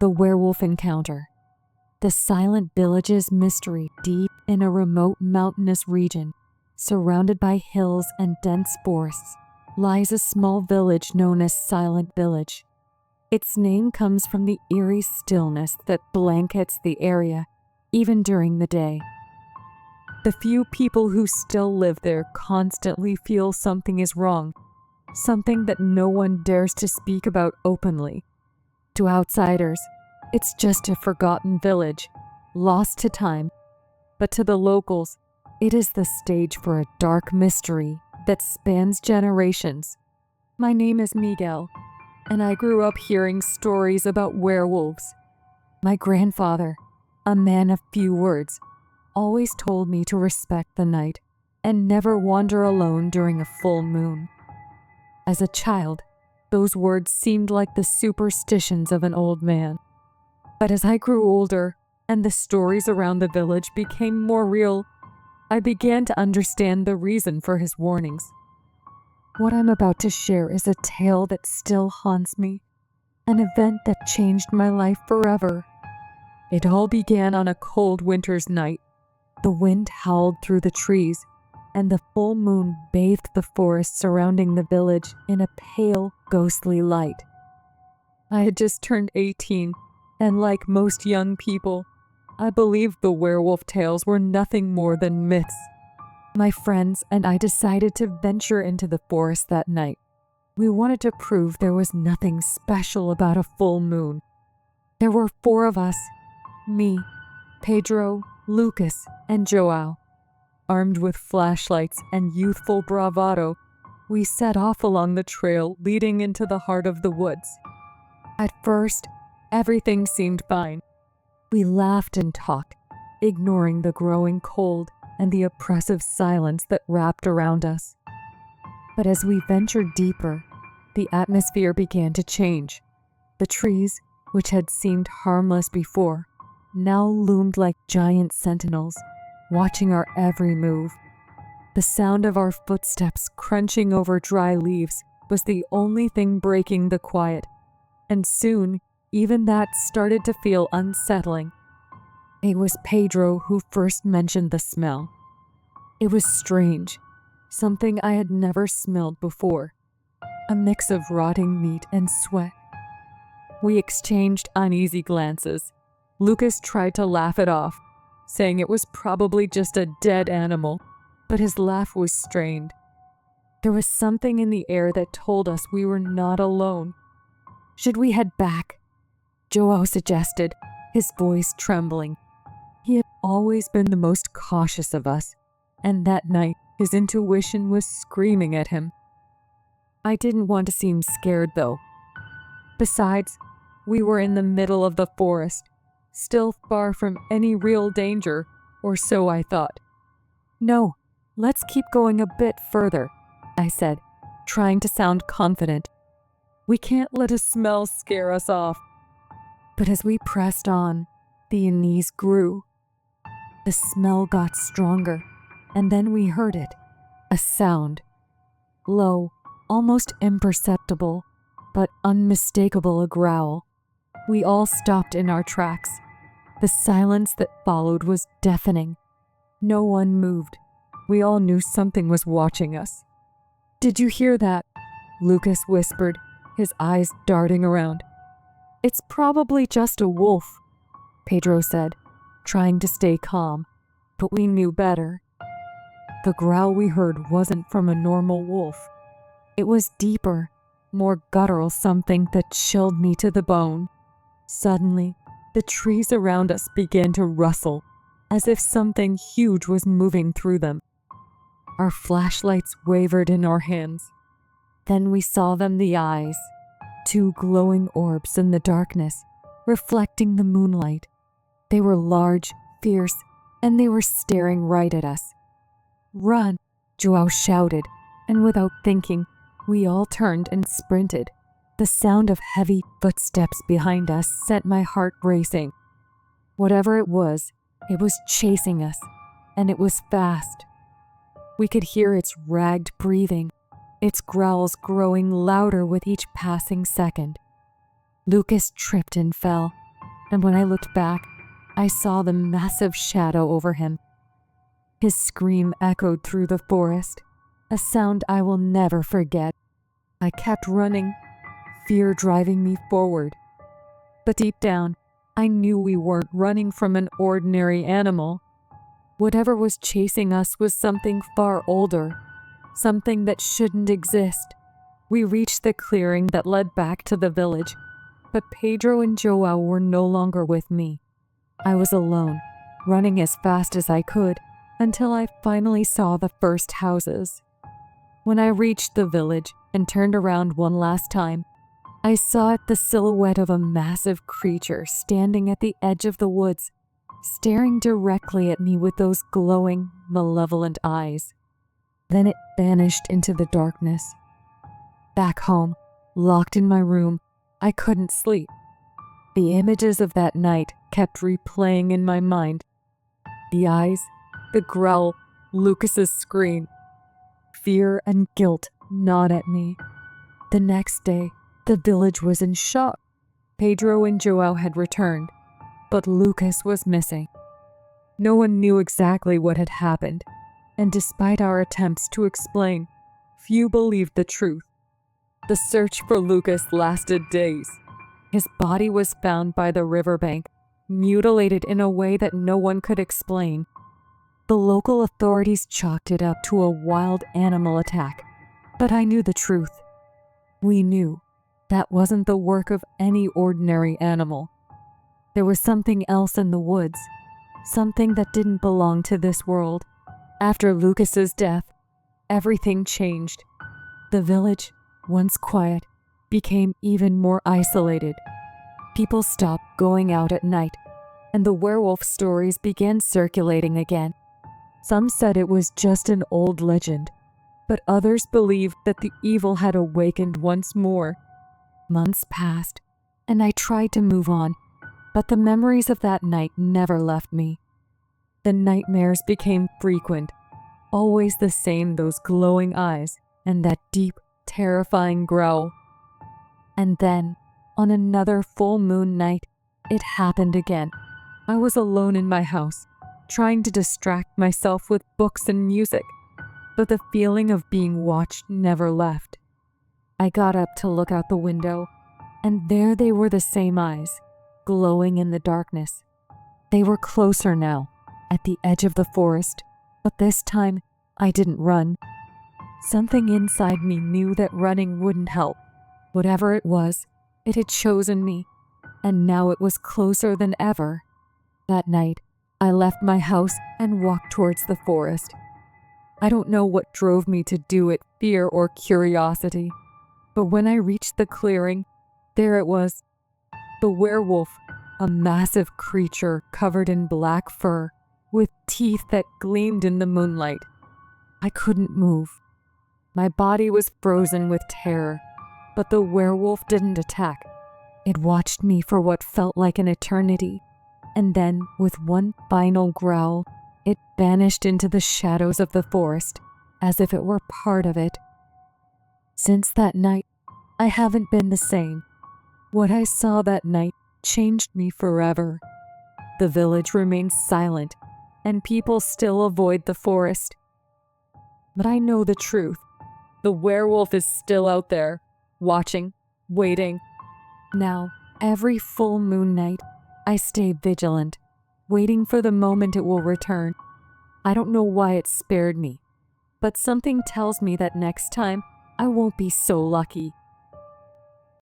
The Werewolf Encounter. The silent village's mystery. Deep in a remote mountainous region, surrounded by hills and dense forests, lies a small village known as Silent Village. Its name comes from the eerie stillness that blankets the area, even during the day. The few people who still live there constantly feel something is wrong, something that no one dares to speak about openly. To outsiders, it's just a forgotten village, lost to time, but to the locals, it is the stage for a dark mystery that spans generations. My name is Miguel, and I grew up hearing stories about werewolves. My grandfather, a man of few words, always told me to respect the night and never wander alone during a full moon. As a child, those words seemed like the superstitions of an old man. But as I grew older and the stories around the village became more real, I began to understand the reason for his warnings. What I'm about to share is a tale that still haunts me, an event that changed my life forever. It all began on a cold winter's night. The wind howled through the trees, and the full moon bathed the forest surrounding the village in a pale, ghostly light. I had just turned 18, and like most young people, I believed the werewolf tales were nothing more than myths. My friends and I decided to venture into the forest that night. We wanted to prove there was nothing special about a full moon. There were 4 of us: me, Pedro, Lucas, and Joao. Armed with flashlights and youthful bravado, we set off along the trail leading into the heart of the woods. At first, everything seemed fine. We laughed and talked, ignoring the growing cold and the oppressive silence that wrapped around us. But as we ventured deeper, the atmosphere began to change. The trees, which had seemed harmless before, now loomed like giant sentinels, watching our every move. The sound of our footsteps crunching over dry leaves was the only thing breaking the quiet, and soon even that started to feel unsettling. It was Pedro who first mentioned the smell. It was strange, something I had never smelled before, a mix of rotting meat and sweat. We exchanged uneasy glances. Lucas tried to laugh it off, saying it was probably just a dead animal, but his laugh was strained. There was something in the air that told us we were not alone. Should we head back? Joao suggested, his voice trembling. He had always been the most cautious of us, and that night his intuition was screaming at him. I didn't want to seem scared, though. Besides, we were in the middle of the forest, still far from any real danger, or so I thought. No, let's keep going a bit further, I said, trying to sound confident. We can't let a smell scare us off. But as we pressed on, the unease grew. The smell got stronger, and then we heard it, a sound. Low, almost imperceptible, but unmistakable, a growl. We all stopped in our tracks. The silence that followed was deafening. No one moved. We all knew something was watching us. Did you hear that? Lucas whispered, his eyes darting around. It's probably just a wolf, Pedro said, trying to stay calm, but we knew better. The growl we heard wasn't from a normal wolf. It was deeper, more guttural, something that chilled me to the bone. Suddenly, the trees around us began to rustle, as if something huge was moving through them. Our flashlights wavered in our hands. Then we saw them, the eyes, 2 glowing orbs in the darkness, reflecting the moonlight. They were large, fierce, and they were staring right at us. Run, Joao shouted, and without thinking, we all turned and sprinted. The sound of heavy footsteps behind us sent my heart racing. Whatever it was chasing us, and it was fast. We could hear its ragged breathing, its growls growing louder with each passing second. Lucas tripped and fell, and when I looked back, I saw the massive shadow over him. His scream echoed through the forest, a sound I will never forget. I kept running, fear driving me forward. But deep down, I knew we weren't running from an ordinary animal. Whatever was chasing us was something far older, something that shouldn't exist. We reached the clearing that led back to the village, but Pedro and Joao were no longer with me. I was alone, running as fast as I could, until I finally saw the first houses. When I reached the village and turned around one last time, I saw the silhouette of a massive creature standing at the edge of the woods, staring directly at me with those glowing, malevolent eyes. Then it vanished into the darkness. Back home, locked in my room, I couldn't sleep. The images of that night kept replaying in my mind. The eyes, the growl, Lucas's scream. Fear and guilt gnawed at me. The next day, the village was in shock. Pedro and Joao had returned, but Lucas was missing. No one knew exactly what had happened, and despite our attempts to explain, few believed the truth. The search for Lucas lasted days. His body was found by the riverbank, mutilated in a way that no one could explain. The local authorities chalked it up to a wild animal attack, but I knew the truth. We knew that wasn't the work of any ordinary animal. There was something else in the woods, something that didn't belong to this world. After Lucas's death, everything changed. The village, once quiet, became even more isolated. People stopped going out at night, and the werewolf stories began circulating again. Some said it was just an old legend, but others believed that the evil had awakened once more. Months passed, and I tried to move on, but the memories of that night never left me. The nightmares became frequent, always the same, those glowing eyes and that deep, terrifying growl. And then, on another full moon night, it happened again. I was alone in my house, trying to distract myself with books and music, but the feeling of being watched never left. I got up to look out the window, and there they were, the same eyes, glowing in the darkness. They were closer now, at the edge of the forest, but this time I didn't run. Something inside me knew that running wouldn't help. Whatever it was, it had chosen me, and now it was closer than ever. That night, I left my house and walked towards the forest. I don't know what drove me to do it, fear or curiosity, but when I reached the clearing, there it was. The werewolf, a massive creature covered in black fur, with teeth that gleamed in the moonlight. I couldn't move. My body was frozen with terror, but the werewolf didn't attack. It watched me for what felt like an eternity, and then, with one final growl, it vanished into the shadows of the forest, as if it were part of it. Since that night, I haven't been the same. What I saw that night changed me forever. The village remains silent, and people still avoid the forest. But I know the truth. The werewolf is still out there, watching, waiting. Now, every full moon night, I stay vigilant, waiting for the moment it will return. I don't know why it spared me, but something tells me that next time I won't be so lucky.